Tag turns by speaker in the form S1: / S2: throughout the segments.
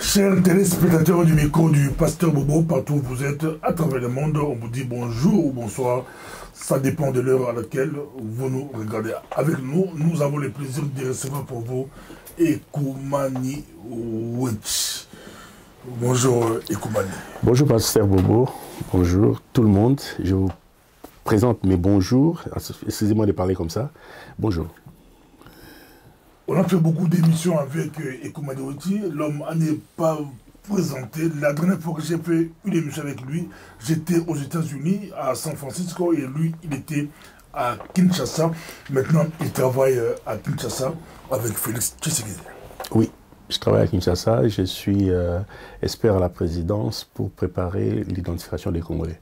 S1: Chers téléspectateurs du micro du Pasteur Bobo, partout où vous êtes, à travers le monde, on vous dit bonjour ou bonsoir. Ça dépend de l'heure à laquelle vous nous regardez. Avec nous, nous avons le plaisir de recevoir pour vous Ecoumani Wetch. Bonjour Ecoumani.
S2: Bonjour Pasteur Bobo, bonjour tout le monde. Je vous présente mes bonjours. Excusez-moi de parler comme ça. Bonjour.
S1: On a fait beaucoup d'émissions avec Ecoumani Wetch. L'homme n'est pas présenté. La dernière fois que j'ai fait une émission avec lui, j'étais aux États-Unis, à San Francisco, et lui, il était à Kinshasa. Maintenant, il travaille à Kinshasa avec Félix Tshisekedi.
S2: Oui, je travaille à Kinshasa. Je suis expert à la présidence pour préparer l'identification des Congolais.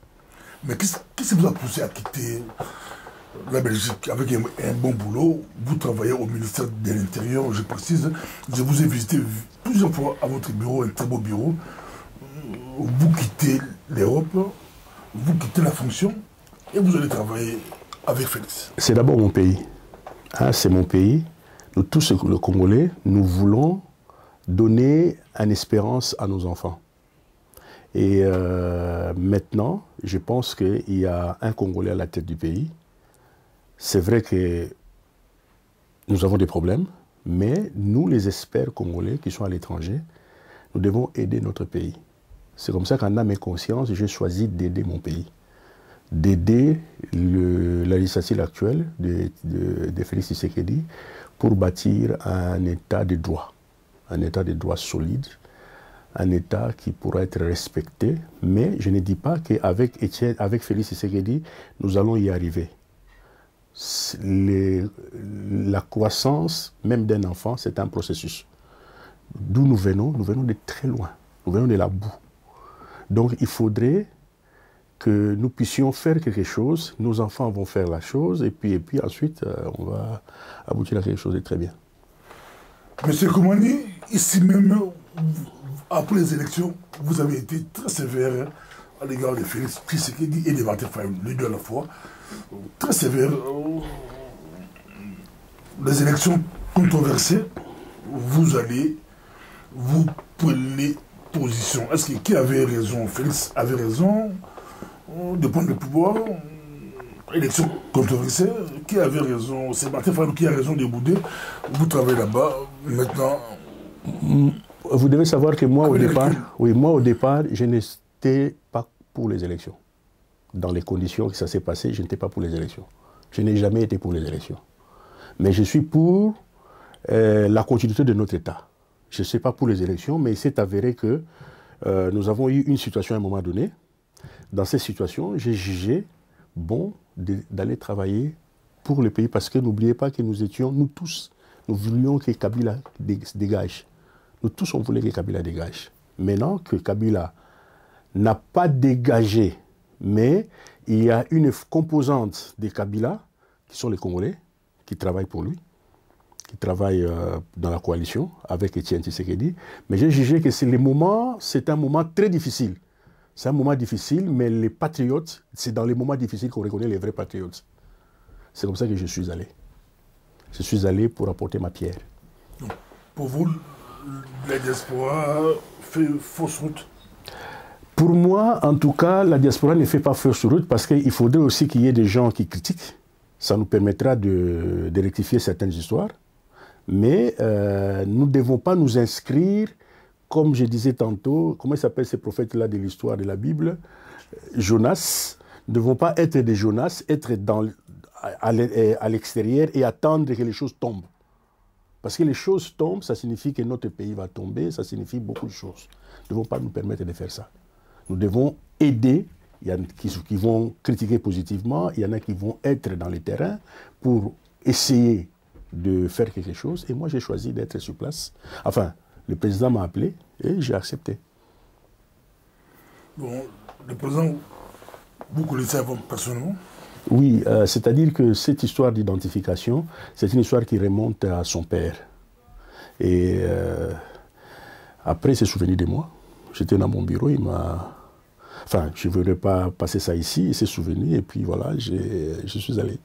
S1: Mais qu'est-ce qui vous a poussé à quitter la Belgique avec un bon boulot? Vous travaillez au ministère de l'Intérieur, je précise. Je vous ai visité plusieurs fois à votre bureau, un très beau bureau. Vous quittez l'Europe, vous quittez la fonction et vous allez travailler avec Félix.
S2: C'est d'abord mon pays. Hein, c'est mon pays. Nous tous, les Congolais, nous voulons donner une espérance à nos enfants. Et maintenant, je pense qu'il y a un Congolais à la tête du pays. C'est vrai que nous avons des problèmes, mais nous, les experts congolais qui sont à l'étranger, nous devons aider notre pays. C'est comme ça qu'en âme et conscience, j'ai choisi d'aider mon pays. D'aider la législature actuelle de Félix Tshisekedi pour bâtir un état de droit solide, un état qui pourra être respecté. Mais je ne dis pas qu'avec Félix Tshisekedi, nous allons y arriver. La croissance, même d'un enfant, c'est un processus. D'où nous venons de très loin, nous venons de la boue. Donc il faudrait que nous puissions faire quelque chose, nos enfants vont faire la chose, et puis ensuite on va aboutir à quelque chose de très bien.
S1: Monsieur Ecoumani, ici même, après les élections, vous avez été très sévère à l'égard de Félix Tshisekedi et de Martin Fayulu, les deux à la fois. Très sévère. Les élections controversées, vous prenez position. Est-ce que qui avait raison? Félix avait raison de prendre le pouvoir? Élection controversée, qui avait raison? C'est Martin Fayulu qui a raison de bouder. Vous travaillez là-bas, maintenant.
S2: Vous devez savoir que moi, au départ, je n'étais pas pour les élections. Dans les conditions que ça s'est passé, je n'étais pas pour les élections. Je n'ai jamais été pour les élections. Mais je suis pour la continuité de notre État. Je ne suis pas pour les élections, mais il s'est avéré que nous avons eu une situation à un moment donné. Dans cette situation, j'ai jugé bon d'aller travailler pour le pays, parce que n'oubliez pas que nous étions, nous tous, nous voulions que Kabila dégage. Nous tous, on voulait que Kabila dégage. Maintenant que Kabila n'a pas dégagé, mais il y a une composante des Kabila, qui sont les Congolais, qui travaillent pour lui, qui travaillent dans la coalition avec Etienne Tshisekedi. Mais j'ai jugé que c'est un moment très difficile. C'est un moment difficile, mais les patriotes, c'est dans les moments difficiles qu'on reconnaît les vrais patriotes. C'est comme ça que je suis allé. Je suis allé pour apporter ma pierre.
S1: Donc, pour vous, la diaspora fait fausse route?
S2: Pour moi, en tout cas, la diaspora ne fait pas fausse route, parce qu'il faudrait aussi qu'il y ait des gens qui critiquent. Ça nous permettra de rectifier certaines histoires. Mais nous ne devons pas nous inscrire, comme je disais tantôt, comment il s'appelle ces prophètes-là de l'histoire de la Bible? Jonas. Nous ne devons pas être des Jonas, être à l'extérieur et attendre que les choses tombent. Parce que les choses tombent, ça signifie que notre pays va tomber, ça signifie beaucoup de choses. Nous ne devons pas nous permettre de faire ça. Nous devons aider. Il y en a qui vont critiquer positivement, il y en a qui vont être dans les terrains pour essayer de faire quelque chose. Et moi, j'ai choisi d'être sur place. Enfin, le président m'a appelé et j'ai accepté.
S1: Bon, le président, vous connaissez avant personnellement?
S2: Oui, c'est-à-dire que cette histoire d'identification, c'est une histoire qui remonte à son père. Et après, il s'est souvenu de moi. J'étais dans mon bureau, il m'a... Enfin, je ne voudrais pas passer ça ici, il s'est souvenu, et puis voilà, je suis allé.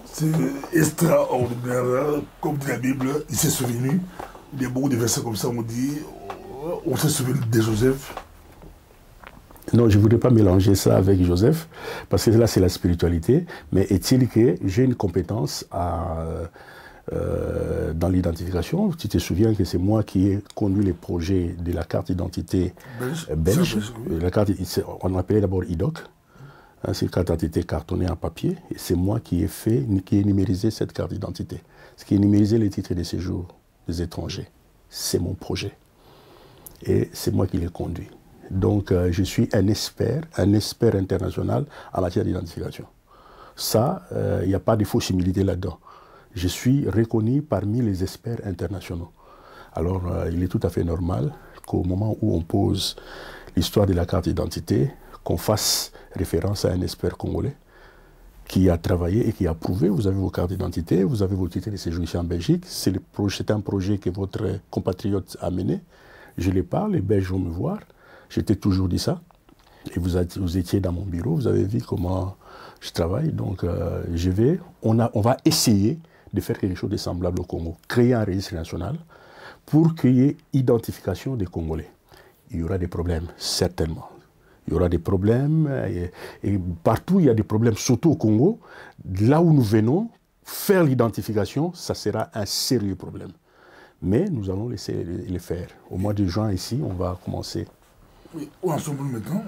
S1: C'est extraordinaire, comme dit la Bible, il s'est souvenu. Il y a beaucoup de versets comme ça, on dit, on s'est souvenu de Joseph.
S2: Non, je ne voudrais pas mélanger ça avec Joseph, parce que là, c'est la spiritualité. Mais est-il que j'ai une compétence dans l'identification? Tu te souviens que c'est moi qui ai conduit les projets de la carte d'identité belge. La carte, on appelait d'abord IDOC. C'est une carte d'identité cartonnée en papier. Et c'est moi qui ai numérisé cette carte d'identité. Ce qui est numérisé les titres de séjour des étrangers. C'est mon projet. Et c'est moi qui l'ai conduit. Donc, je suis un expert international en matière d'identification. Ça, il n'y a pas de fausse humilité là-dedans. Je suis reconnu parmi les experts internationaux. Alors, il est tout à fait normal qu'au moment où on pose l'histoire de la carte d'identité, qu'on fasse référence à un expert congolais qui a travaillé et qui a prouvé, vous avez vos cartes d'identité, vous avez vos titres de séjour ici en Belgique, c'est un projet que votre compatriote a mené. Je les parle, les Belges vont me voir. Je t'ai toujours dit ça. Et vous étiez dans mon bureau, vous avez vu comment je travaille. Donc, on va essayer de faire quelque chose de semblable au Congo. Créer un registre national pour qu'il y ait identification des Congolais. Il y aura des problèmes, certainement. Il y aura des problèmes. Et partout, il y a des problèmes, surtout au Congo. Là où nous venons, faire l'identification, ça sera un sérieux problème. Mais nous allons laisser les faire. Au mois de juin, ici, on va commencer.
S1: Oui, où en sommes-nous maintenant?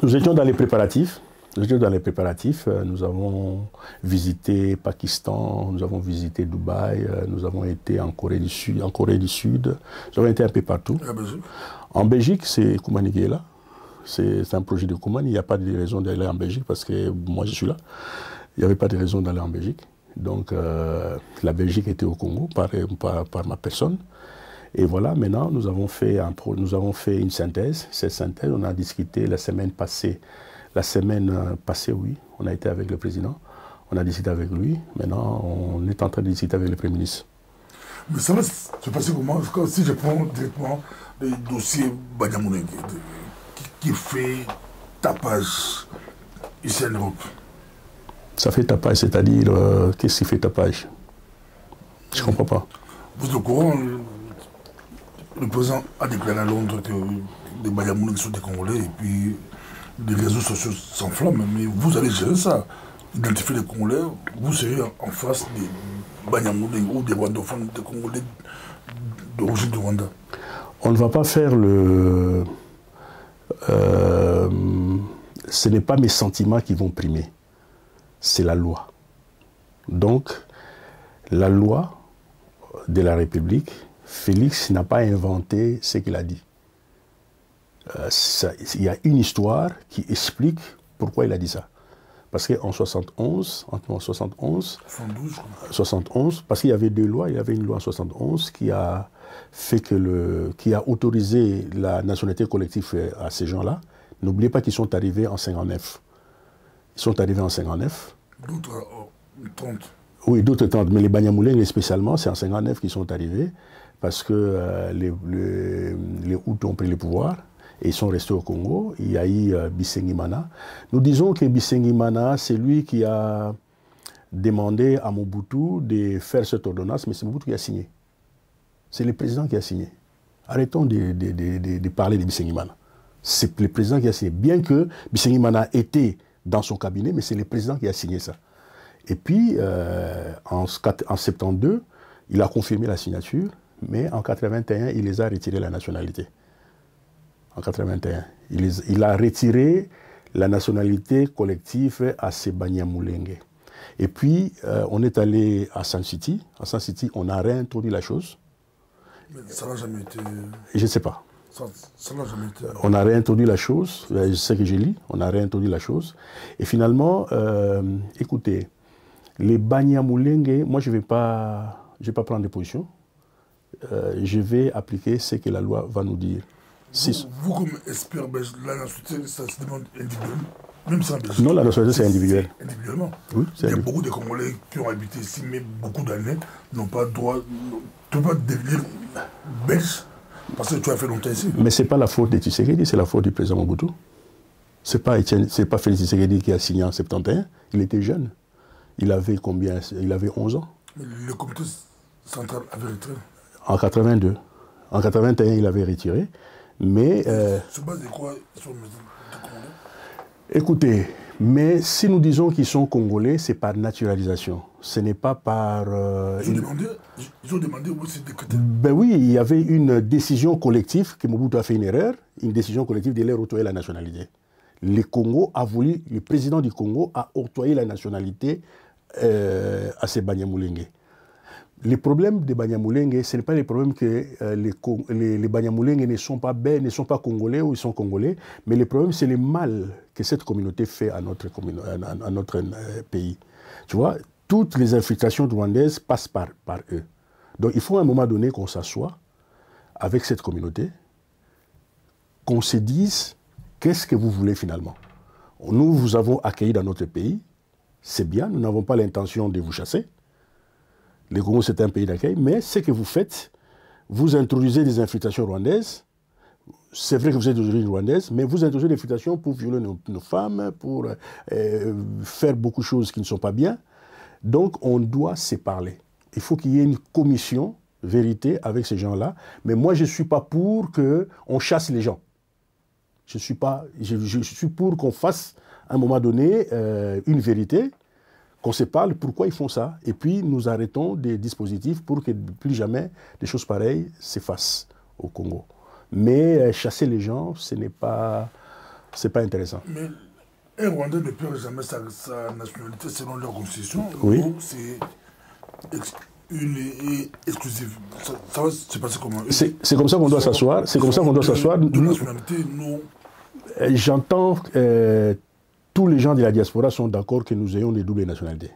S2: Nous étions dans les préparatifs. Nous avons visité Pakistan, nous avons visité Dubaï, nous avons été en Corée du Sud, nous avons été un peu partout. En Belgique, c'est Koumani qui est là. C'est un projet de Koumani. Il n'y a pas de raison d'aller en Belgique parce que moi je suis là. Il n'y avait pas de raison d'aller en Belgique. Donc la Belgique était au Congo par ma personne. Et voilà, maintenant, nous avons fait une synthèse. Cette synthèse, on a discuté la semaine passée. La semaine passée, oui, on a été avec le président. On a discuté avec lui. Maintenant, on est en train de discuter avec le Premier ministre.
S1: Mais ça va se passer comment? Si je prends directement le dossier Banyamulenge, qui fait tapage ici en Europe.
S2: Ça fait tapage, c'est-à-dire, qu'est-ce qui fait tapage? Je ne comprends pas.
S1: Vous êtes au courant? Le président a déclaré à Londres que les Banyamulenge sont des Congolais et puis les réseaux sociaux s'enflamment. Mais vous allez gérer ça. Identifier les Congolais, vous serez en face des Banyamulenge ou des Rwandophones, des Congolais d'origine du Rwanda.
S2: On ne va pas faire le... ce n'est pas mes sentiments qui vont primer. C'est la loi. Donc, la loi de la République, Félix n'a pas inventé ce qu'il a dit. Il y a une histoire qui explique pourquoi il a dit ça. Parce qu'en 71, parce qu'il y avait deux lois, il y avait une loi en 71 qui a autorisé la nationalité collective à ces gens-là. N'oubliez pas qu'ils sont arrivés en 59. Ils sont arrivés en 59.
S1: D'autres 30.
S2: Oui, d'autres 30. Mais les Banyamulenge spécialement, c'est en 59 qu'ils sont arrivés parce que les Hutus ont pris le pouvoir et ils sont restés au Congo. Il y a eu Bisengimana. Nous disons que Bisengimana, c'est lui qui a demandé à Mobutu de faire cette ordonnance, mais c'est Mobutu qui a signé. C'est le président qui a signé. Arrêtons de parler de Bisengimana. C'est le président qui a signé. Bien que Bisengimana était dans son cabinet, mais c'est le président qui a signé ça. Et puis, en 72, il a confirmé la signature, mais en 81, il les a retirés la nationalité. En 81, il a retiré la nationalité collective à ces Banyamulenge. Et puis, on est allé à Sun City. À Sun City, on a réintroduit la chose.
S1: Mais ça n'a jamais été...
S2: Je ne sais pas.
S1: Ça n'a jamais été...
S2: On a réintroduit la chose, c'est ce que j'ai lu, on a réintroduit la chose. Et finalement, écoutez, les Banyamulenge, moi je ne vais pas prendre de position. Je vais appliquer ce que la loi va nous dire.
S1: Vous comme expert belge, la nationalité, ça se demande individuellement, même sans Belgique.
S2: Non, la nationalité, c'est individuel.
S1: Individuellement.
S2: Oui,
S1: il y a beaucoup de Congolais qui ont habité ici, mais beaucoup d'années, n'ont pas le droit, tu ne peux pas devenir belge parce que tu as fait longtemps ici.
S2: Mais ce n'est pas la faute de Tshisekedi, c'est la faute du président Mobutu. Ce n'est pas Félix Tshisekedi qui a signé en 71, il était jeune. Il avait combien? Il avait 11 ans.
S1: Mais le comité central avait retiré.
S2: En 82. En 81, il avait retiré. Mais...
S1: Sur base de quoi sur le Congolais?
S2: Écoutez, mais si nous disons qu'ils sont Congolais, c'est par naturalisation. Ce n'est pas par...
S1: Ils ont demandé où c'est décrété.
S2: Ben oui, il y avait une décision collective, que Mobutu a fait une erreur, une décision collective de leur octroyer la nationalité. Le président du Congo a octroyé la nationalité à ces Banyamulenge. Le problème des Banyamulenge, ce n'est pas le problème que les Banyamulenge ne sont pas bêtes, ne sont pas congolais ou ils sont congolais, mais le problème, c'est le mal que cette communauté fait à notre pays. Tu vois, toutes les infiltrations rwandaises passent par eux. Donc il faut à un moment donné qu'on s'assoie avec cette communauté, qu'on se dise qu'est-ce que vous voulez finalement. Nous vous avons accueillis dans notre pays, c'est bien, nous n'avons pas l'intention de vous chasser. Le Congo, c'est un pays d'accueil, mais ce que vous faites, vous introduisez des infiltrations rwandaises. C'est vrai que vous êtes d'origine rwandaise, mais vous introduisez des infiltrations pour violer nos femmes, pour faire beaucoup de choses qui ne sont pas bien. Donc, on doit se parler. Il faut qu'il y ait une commission vérité avec ces gens-là. Mais moi, je ne suis pas pour qu'on chasse les gens. Je suis pour qu'on fasse, à un moment donné, une vérité, qu'on se parle pourquoi ils font ça, et puis nous arrêtons des dispositifs pour que plus jamais des choses pareilles se fassent au Congo. Mais chasser les gens, ce n'est pas intéressant.
S1: Mais un Rwandais ne perd jamais sa nationalité selon leur constitution.
S2: Oui.
S1: C'est une exclusive. Ça va se passer comment?
S2: C'est comme ça qu'on doit s'asseoir. C'est comme ça qu'on doit s'asseoir.
S1: De nationalité, non.
S2: J'entends... tous les gens de la diaspora sont d'accord que nous ayons des doubles nationalités.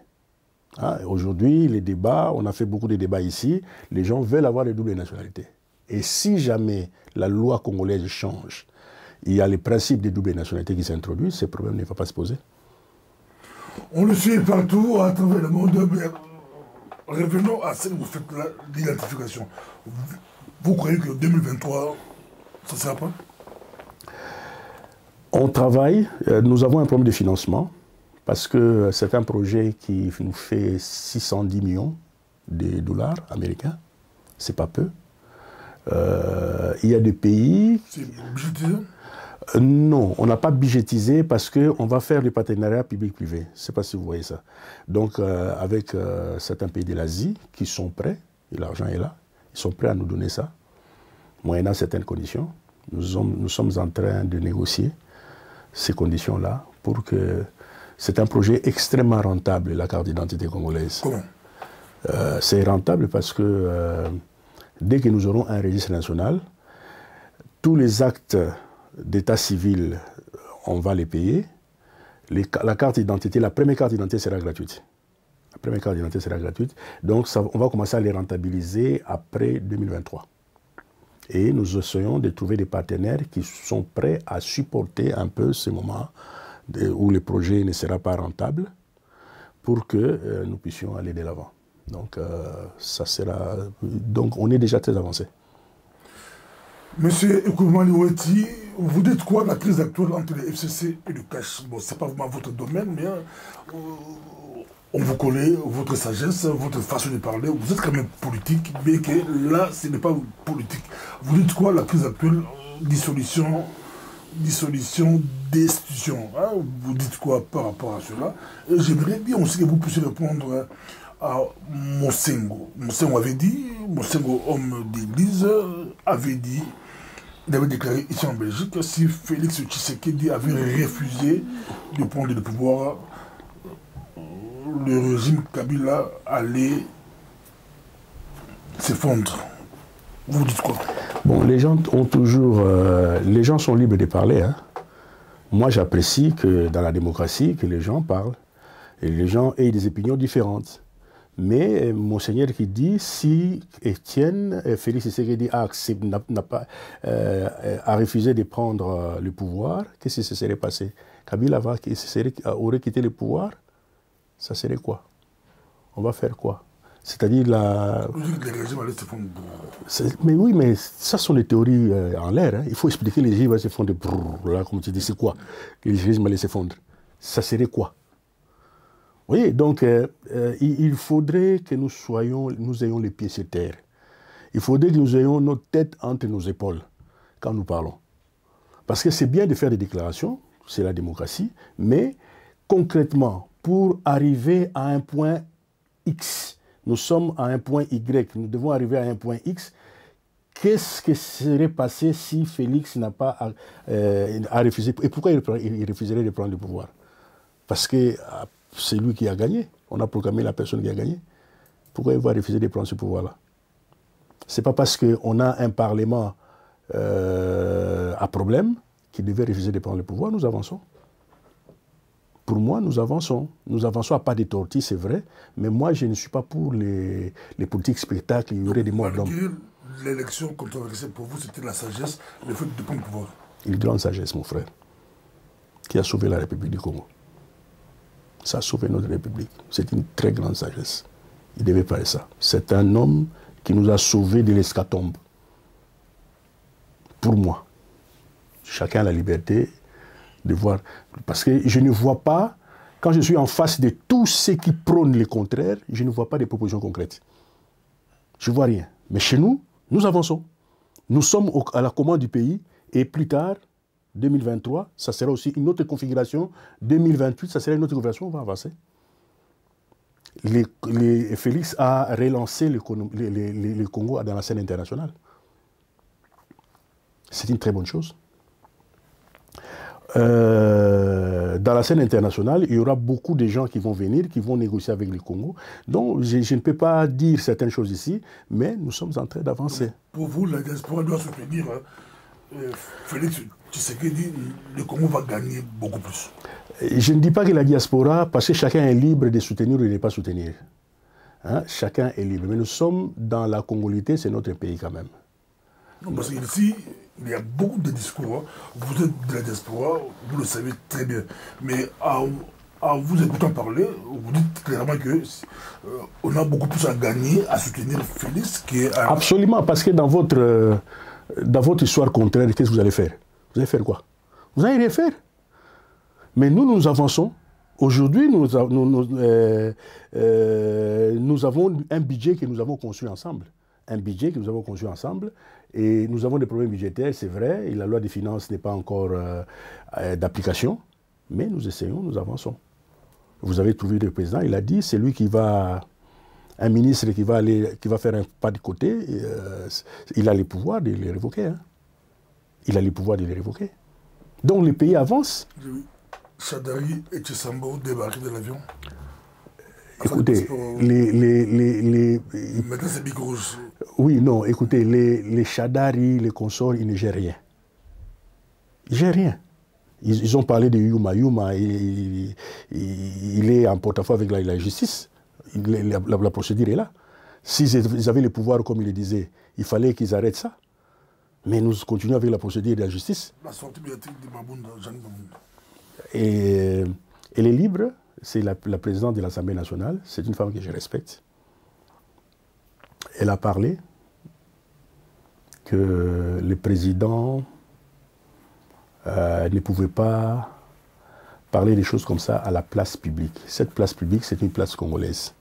S2: Hein? Aujourd'hui, les débats, on a fait beaucoup de débats ici, les gens veulent avoir des doubles nationalités. Et si jamais la loi congolaise change, il y a les principes des doubles nationalités qui s'introduisent, ce problème ne va pas se poser.
S1: On le suit partout, à travers le monde. Revenons à celle où vous faites l'identification. Vous croyez que 2023, ça ne sera pas? On
S2: travaille, nous avons un problème de financement parce que c'est un projet qui nous fait 610 millions de dollars américains, c'est pas peu. Il y a des pays...
S1: C'est budgétisé?
S2: Non, on n'a pas budgétisé parce qu'on va faire des partenariats public-privé. Je ne sais pas si vous voyez ça. Donc avec certains pays de l'Asie qui sont prêts, et l'argent est là, ils sont prêts à nous donner ça, moyennant certaines conditions. Nous sommes en train de négocier ces conditions-là pour que... C'est un projet extrêmement rentable, la carte d'identité congolaise.
S1: Comment?
S2: C'est rentable parce que dès que nous aurons un registre national, tous les actes d'état civil, on va les payer. La carte d'identité, la première carte d'identité sera gratuite. La première carte d'identité sera gratuite. Donc on va commencer à les rentabiliser après 2023. Et nous essayons de trouver des partenaires qui sont prêts à supporter un peu ce moment où le projet ne sera pas rentable pour que nous puissions aller de l'avant. Donc, donc, on est déjà très avancé.
S1: Monsieur Ekoumani Ouetti, vous dites quoi de la crise actuelle entre le FCC et le cash? Bon, ce n'est pas vraiment votre domaine, mais on vous connaît, votre sagesse, votre façon de parler. Vous êtes quand même politique, mais que là, ce n'est pas politique. Vous dites quoi de la crise actuelle? Dissolution d'institutions. Hein? Vous dites quoi par rapport à cela? J'aimerais bien aussi que vous puissiez répondre à Mosengo. Mosengo avait dit, Mosengo, homme d'église, avait dit, il avait déclaré ici en Belgique que si Félix Tshisekedi avait refusé de prendre le pouvoir, le régime Kabila allait s'effondrer. Vous dites quoi?
S2: Bon, les gens ont toujours... les gens sont libres de parler. Hein. Moi, j'apprécie que dans la démocratie, que les gens parlent. Et les gens aient des opinions différentes. Mais Monseigneur qui dit, si Étienne, Félix Tshisekedi a refusé de prendre le pouvoir, qu'est-ce qui se serait passé? Kabila aurait quitté le pouvoir, ça serait quoi? On va faire quoi? C'est-à-dire la... Mais oui, mais ça sont des théories en l'air. Hein. Il faut expliquer les régimes se fondre. Là, comme tu dis, c'est quoi? Les régimes allaient s'effondrer. Ça serait quoi? Oui, donc il faudrait que nous ayons les pieds sur terre. il faudrait que nous ayons notre tête entre nos épaules quand nous parlons. Parce que c'est bien de faire des déclarations, c'est la démocratie, mais concrètement, pour arriver à un point X, nous sommes à un point Y, nous devons arriver à un point X. Qu'est-ce qui serait passé si Félix n'a pas refusé? Et pourquoi il refuserait de prendre le pouvoir? Parce que c'est lui qui a gagné. On a proclamé la personne qui a gagné. Pourquoi il va refuser de prendre ce pouvoir-là? Ce n'est pas parce qu'on a un Parlement à problème qu'il devait refuser de prendre le pouvoir. Nous avançons. Pour moi, nous avançons. Nous avançons à pas de tortilles, c'est vrai, mais moi, je ne suis pas pour les politiques spectacles, il y aurait des morts d'hommes.
S1: L'élection controversée pour vous, c'était la sagesse, le fait de prendre le pouvoir.
S2: Une grande sagesse, mon frère, qui a sauvé la République du Congo. Ça a sauvé notre République. C'est une très grande sagesse. Il devait faire ça. C'est un homme qui nous a sauvés de l'escatombe. Pour moi. Chacun a la liberté de voir. Parce que je ne vois pas, quand je suis en face de tous ceux qui prônent le contraire, je ne vois pas de propositions concrètes. Je ne vois rien. Mais chez nous, nous avançons. Nous sommes à la commande du pays et plus tard, 2023, ça sera aussi une autre configuration. 2028, ça sera une autre configuration, on va avancer. Félix a relancé le Congo dans la scène internationale. C'est une très bonne chose. Dans la scène internationale, il y aura beaucoup de gens qui vont venir, qui vont négocier avec le Congo. Donc, je ne peux pas dire certaines choses ici, mais nous sommes en train d'avancer.
S1: Pour vous, la diaspora doit soutenir Félix Tshisekedi, le Congo va gagner beaucoup plus.
S2: Je ne dis pas que la diaspora, parce que chacun est libre de soutenir ou de ne pas soutenir. Hein? Chacun est libre. Mais nous sommes dans la congolité, c'est notre pays quand même.
S1: Non, parce qu'ici, il y a beaucoup de discours. Vous êtes de la diaspora, vous le savez très bien. Mais en vous écoutant parler, vous dites clairement qu'on a beaucoup plus à gagner à soutenir Félix qui est...
S2: Absolument, parce que dans votre histoire contraire, qu'est-ce que vous allez faire? Vous allez faire quoi? Vous n'allez rien faire. Mais nous avançons. Aujourd'hui, nous avons un budget que nous avons construit ensemble. Un budget que nous avons construit ensemble. Et nous avons des problèmes budgétaires, c'est vrai. Et la loi des finances n'est pas encore d'application. Mais nous essayons, nous avançons. Vous avez trouvé le président, il a dit, c'est lui qui va... Un ministre qui va faire un pas de côté, il a le pouvoir de les révoquer. Hein. Il a le pouvoir de les révoquer. Donc le pays avance.
S1: Chadari et Tchissambo débarquent de l'avion.
S2: Écoutez,
S1: Maintenant c'est Bigrouge.
S2: Oui, non, écoutez, les Chadari, les consorts, ils ne gèrent rien. Ils ne gèrent rien. Ils ont parlé de Yuma. Yuma, il est en porte-à-faux avec la justice. La procédure est là. S'ils avaient le pouvoir, comme il le disait, il fallait qu'ils arrêtent ça. Mais nous continuons avec la procédure de la justice.
S1: La sortie médiatique de Mabounda, Jeanne Mabounda.
S2: Et elle est libre, c'est la présidente de l'Assemblée nationale, c'est une femme que je respecte. Elle a parlé que le président ne pouvait pas parler des choses comme ça à la place publique. Cette place publique, c'est une place congolaise.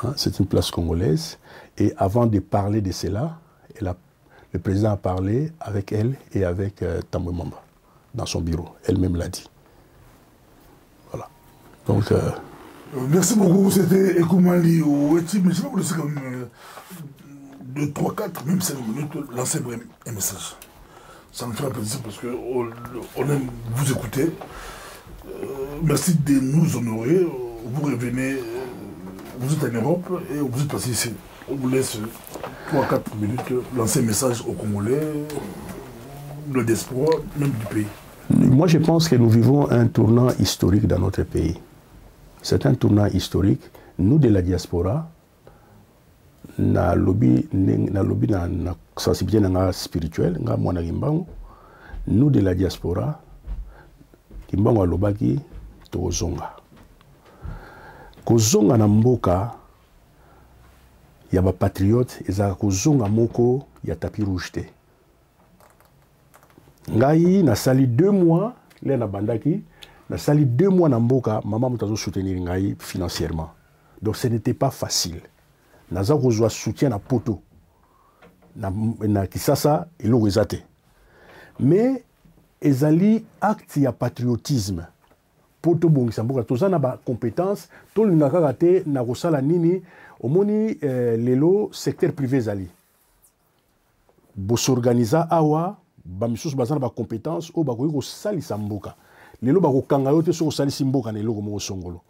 S2: Hein, c'est une place congolaise. Et avant de parler de cela, le président a parlé avec elle et avec Tambwe Mwamba dans son bureau. Elle-même l'a dit. Voilà. Donc...
S1: merci beaucoup. C'était Ekoumali Oueti. Mais je vais vous laisser quand même de 3, 4, même 5 minutes, lancer un message. Ça me fait plaisir parce qu'on aime vous écouter. Merci de nous honorer. Vous revenez, vous êtes en Europe et vous êtes passé ici. On vous laisse 3-4 minutes lancer un message aux Congolais, le diaspora, même du pays.
S2: Moi, je pense que nous vivons un tournant historique dans notre pays. C'est un tournant historique. Nous, de la diaspora, na lobby na sensibilité spirituelle, nous, de la diaspora, Kimbango alobaki, tozonga. Kozonga na mboka, ya ba patriote, ezaka kozonga moko ya tapis rouge te. Ngai na sali 2 mois, le na bandaki, na sali 2 mois na mboka, maman moutazo soutenir ngai financièrement. Donc ce n'était pas facile. naza kozwa soutien na poto na Kisasa eloko eza te mais ezali acte ya patriotisme po tobongisa mboka toza na bacompétence tolinga kaka te na kosala nini omoni lelo secteur privé ezali bosorganiza awa bamisusu baza na bacompétence oyo bakoki kosalisa mboka lelo bakokanga yo te soki osalisi mboka na eloko moko songolo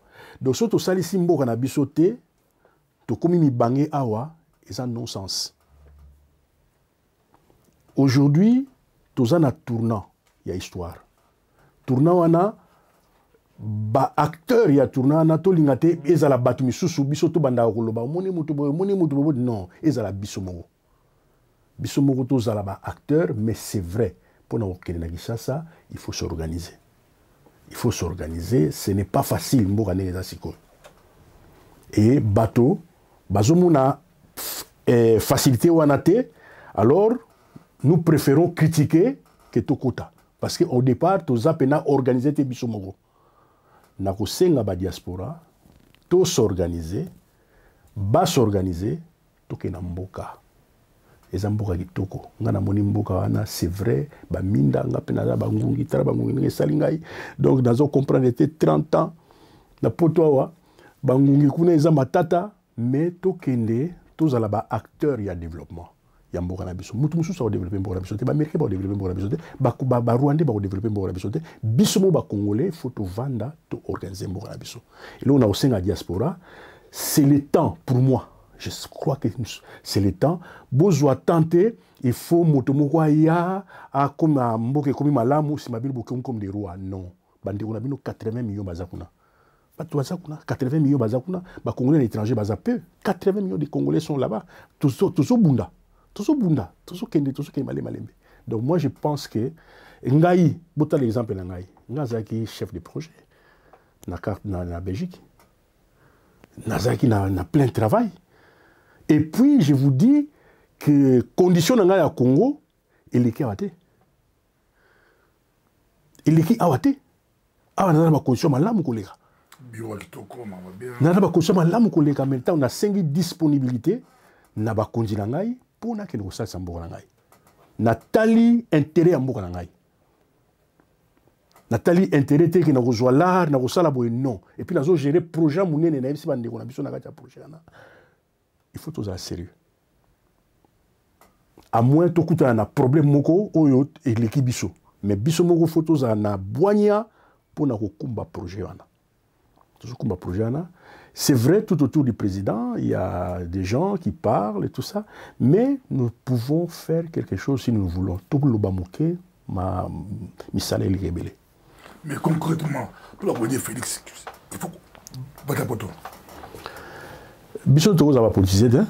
S2: donc soki tosalisi mboka na biso te tokomi mibange awa eza non sens aujourd'hui toza na tournant ya histoire tournant wana acteur ya tournant wana tolinga te ezala bato misusu biso tobandaka koloba omoni moto boye non ezala biso moko tozala acteur mais c'est vrai mpona kokende na Kinshasa il faut s'organiser ce n'est pas facile mboka ndenge eza sikoyo et bato bazomona facilité wana te alors nous préférons critiquer que tokota parce que au départ toza pena organiser te biso moko na kosenga ba diaspora to s'organiser tokena mboka eza mboka kitoko nga na moni mboka wana c'est vrai ba minda nga pena za bangungi tala bangungi ndenge esali ngai donc nazo comprendre te 30 ans na poto awa bangungi kuna eza matata mais tokende tozala ba acteur ya développement ya mboka na biso mutu mususu développer mboka na biso te ba américain ba développer mboka na biso te ba rwandais ba développer mboka na biso te biso mo ba congolais faut to vanda to organiser mboka na biso et là on a aussi la diaspora c'est le temps pour moi je crois que c'est le temps bozwa tenter il faut moto moko ya a comme mboka comme malamu si mabili bokom comme des rois non bande on a bino 80 millions bazakuna bato bazakuna 80 millions bazakuna ba congolais à l'étranger bazape 80 millions de congolais sont là-bas tous bunda donc moi je pense que ngai bota l'exemple na ngai ngazaki chef de projet na Belgique nazaki na plein de travail et puis je vous dis que condition na ngai ya Congo eleki awate awa na ba condition malamu koleka
S1: bureau kitoko mama bien
S2: na ba condition malamu koleka en même temps on a 5 disponibilité na ba konzi na ngai pona ke kosalisa mboka na ngai natali intérêt ya mboka na ngai natali intérêt te ke na kozwa l'art na kosala boye non et puis nazo gérer projet munene na yebisi bandeko na biso na kati ya projet wana il faut tozala sérieux à moins tokutana na problème moko oyo eleki biso mais biso moko faut tozala na bwanya pona kokumba projet wana tozokumba projet wana. C'est vrai, tout autour du président, il y a des gens qui parlent et tout ça, mais nous pouvons faire quelque chose si nous voulons. Tout le bamouké, mi salaire les rebelles.
S1: Mais concrètement, pour la première Félix, il faut battre poto.
S2: Bisous tous va politiser, hein.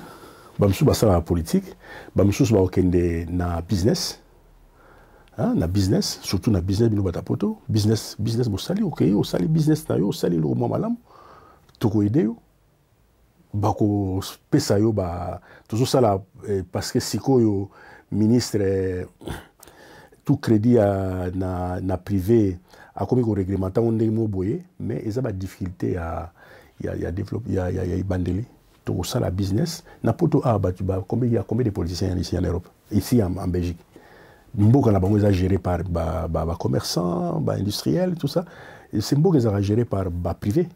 S2: Bamsou basa la politique, bamsou va okende na business, hein, na business, surtout na business bino battre poto, business bo sali, ok, o sali business na yo, sali le mo malam. Toko ideo bako pesa yo ba toujours ça là parce que sikoyo ministre tout crédit na privé a comme ko réglementer on mo boye mais ils ont ba difficulté à développer ya bandeli toko ça la business na poto ba combien il y a combien de politiciens ici en Europe ici en Belgique mboka na bango géré par ba commerçants ba industriels tout ça et c'est mboka za géré par ba privé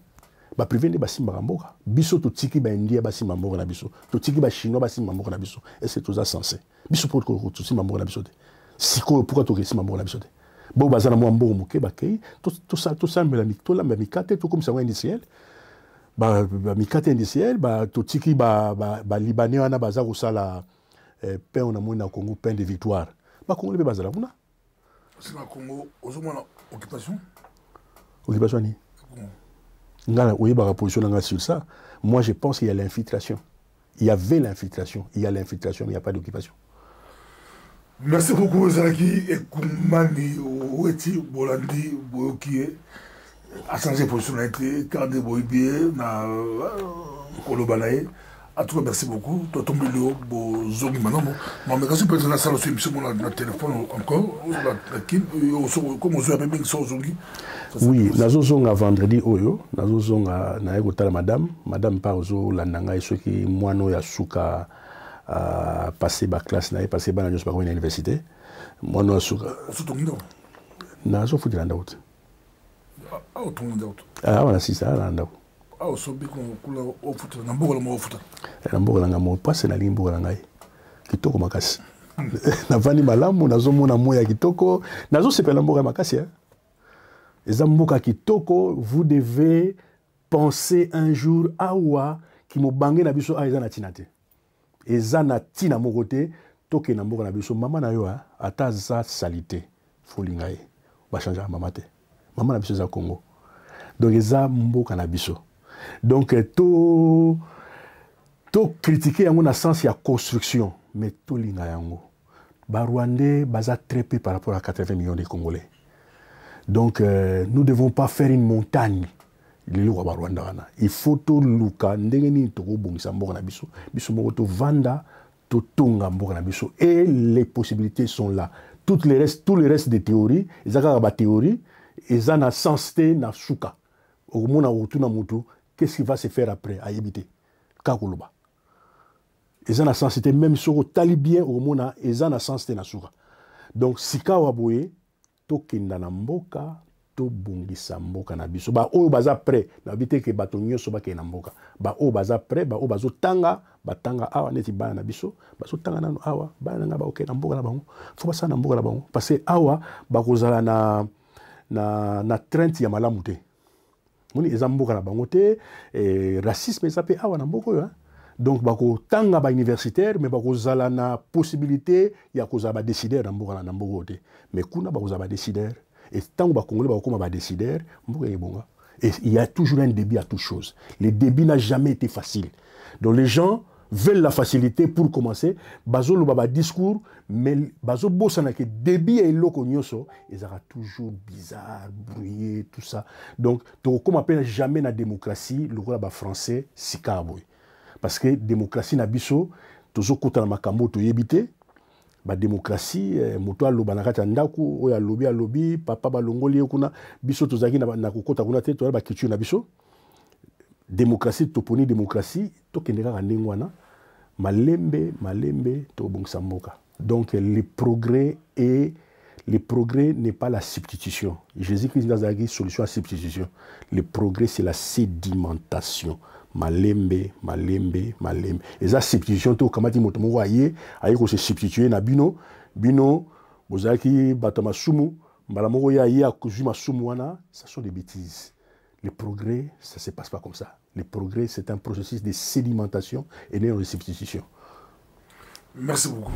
S2: ba privé ne basimba mboka biso to tiki ba india basimba mboka na biso to tiki ba chinois basimba mboka na biso et c'est tout ça sensé biso pour ko to simba mboka na biso te siko pourquoi to simba mboka na biso te bo bazana mo mboka muke ba kei to ça mbela mitola ba mikate to comme ça industriel ba mikate industriel ba to tiki ba libanais wana baza ko sala pain on a mo na Congo pain de victoire ba Congo be bazala kuna
S1: c'est na Congo ozomona occupation
S2: ni sur ça. Moi, je pense qu'il y a l'infiltration. Il y avait l'infiltration. Il y a l'infiltration, mais il n'y a pas d'occupation.
S1: Merci beaucoup, Zaki. Et Koumani, Oueti, Bolandi, Boyokie, a changé de position, Kande Boybie, na Kolobanae, En tout cas, merci beaucoup. Toi, ton milieu, Zogi maintenant. Mais quand tu peux être dans la salle aussi, mon téléphone encore, comme on se appelle bien Zogi.
S2: Oui, nazo zonga vendredi oyo, nazo zonga na ekotala madame pa ozo landanga et ceux qui moino ya suka passer ba classe na passer ba na nyos pa ko na université. Moino ya suka.
S1: Sotongindo.
S2: Nazo futila ndauti.
S1: Ah, otongindo.
S2: Ah, wana sisa na ndau.
S1: Ah, osobi ko kula ofuta na mboka la mo ofuta.
S2: Na mboka la ngamo passe na limboka la ngai. Kitoko makasi. Na vani malamu nazo mona moya kitoko, nazo sepela mboka makasi hein. Zamboka kitoko, vous devez penser un jour awa ki mo bangé na biso a na tinate. Eza na tina mo côté toke na mboka na biso mama na yo ata za salité folinga e ba changer mama te. Mama na biso za Congo. Donc eza mboka na biso. Donc to critiquer yango na sens ya construction mais to linga yango. Ba Rwandais baza très peu par rapport à 80 millions de Congolais. Donc, nous ne devons pas faire une montagne. Il faut tout luka, ndengeni toko bongisa mboka na biso, biso moko to vanda, to tonga mboka na biso, et les possibilités sont là. Tout le reste des théories, ezaka ba théorie, ezana sensité na suka. Au mona otuna mutu, qu'est-ce qui va se faire après à éviter? Kakoloba. Ezana sensité même sur talibien au mona, ezana sensité na suka. Donc, sika waboye to kenda na mboka to bongisa mboka na biso ba oyo baza prêt na bité ke bato nyonso ba ke na mboka ba oyo baza prêt ba oyo bazo tanga batanga awa neti bana na biso bazo tanga nanu awa bana nga ba oke na mboka na bango fo basa na mboka na bango parce que awa ba kozala na trente ya malamu te moni eza mboka na bango te racisme eza pe awa na mboka yo hein. Donc bako tanga ba universitaire mais bako zala na possibilité ya kozala ba décideur na mboka na mboka te mais kuna bako zala ba décideur et tant ba congolais bako koma ba décideur mboka ebonga et il y a toujours un début à toute chose. Le début n'a jamais été facile. Donc les gens veulent la facilité pour commencer bazo lo ba discours mais bazo bosana que début et loko nyoso ils aura toujours bizarre brouillé tout ça. Donc to comme appelle jamais na démocratie le roi ba français sikaboy. Parce que la démocratie na biso toujours kota na makambo to yebite ba démocratie moto aloba na kati ndaku oya lobby papa balongoli kuna biso tozaki na kokota kuna te to ba culture na biso démocratie toponi démocratie to kendeka ka ndengwana malembe to bongisa mboka. Donc le progrès n'est pas la substitution. Jésus-Christ n'a pas solution à la substitution. Le progrès c'est la sédimentation. Malembe. Et ça substitution to kamati moto moko aye ko se substituer na bino bozaki batama sumu mbala moko ya aye akuzuma sumu wana, ça sont des bêtises. Le progrès ça se passe pas comme ça. Le progrès c'est un processus de sédimentation et non de substitution.
S1: Merci beaucoup.